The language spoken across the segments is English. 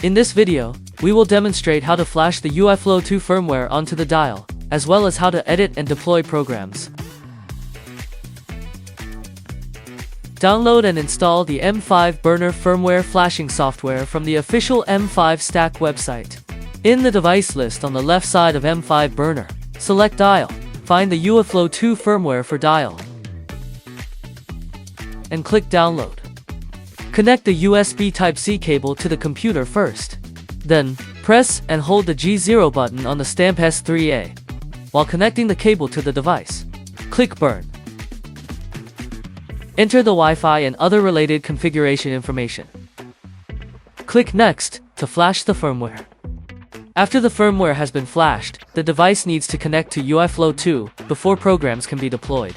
In this video, we will demonstrate how to flash the UIFlow 2 firmware onto the dial, as well as how to edit and deploy programs. Download and install the M5 burner firmware flashing software from the official M5 Stack website. In the device list on the left side of M5 burner, select Dial, find the UIFlow 2 firmware for Dial, and click Download. Connect the USB Type-C cable to the computer first. Then, press and hold the G0 button on the stamp S3A. While connecting the cable to the device, click Burn. Enter the Wi-Fi and other related configuration information. Click Next to flash the firmware. After the firmware has been flashed, the device needs to connect to UIFlow 2 before programs can be deployed.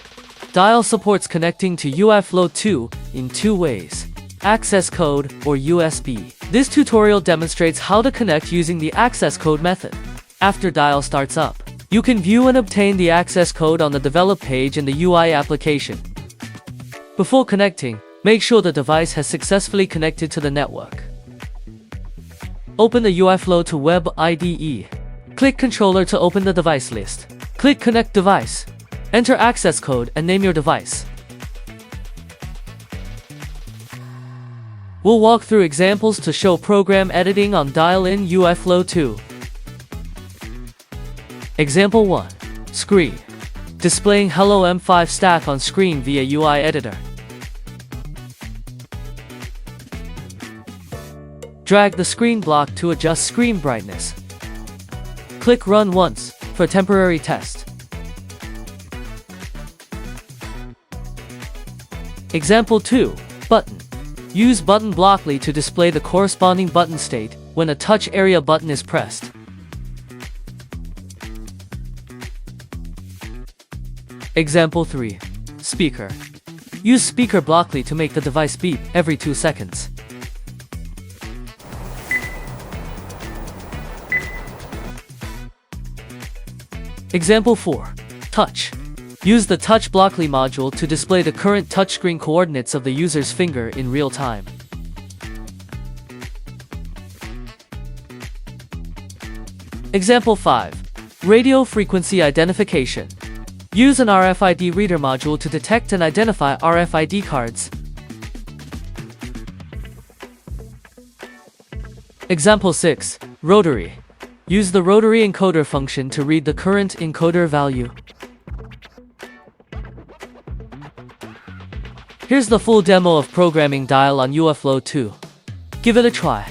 Dial supports connecting to UIFlow 2 in two ways: access code or USB. This tutorial demonstrates how to connect using the access code method. After Dial starts up, you can view and obtain the access code on the Develop page in the UI application. Before connecting, make sure the device has successfully connected to the network. Open the UIFlow to Web IDE. Click Controller to open the device list. Click Connect Device. Enter access code and name your device. We'll walk through examples to show program editing on Dial in UIFlow 2. Example 1. Screen. Displaying Hello M5 Stack on screen via UI Editor. Drag the screen block to adjust screen brightness. Click Run once for temporary test. Example 2. Button. Use button blockly to display the corresponding button state when a touch area button is pressed. Example 3. Speaker. Use speaker blockly to make the device beep every 2 seconds. Example 4. Touch. Use the Touch Blockly module to display the current touchscreen coordinates of the user's finger in real time. Example 5. Radio frequency identification. Use an RFID reader module to detect and identify RFID cards. Example 6. Rotary. Use the rotary encoder function to read the current encoder value. Here's the full demo of programming Dial on UIFlow 2. Give it a try.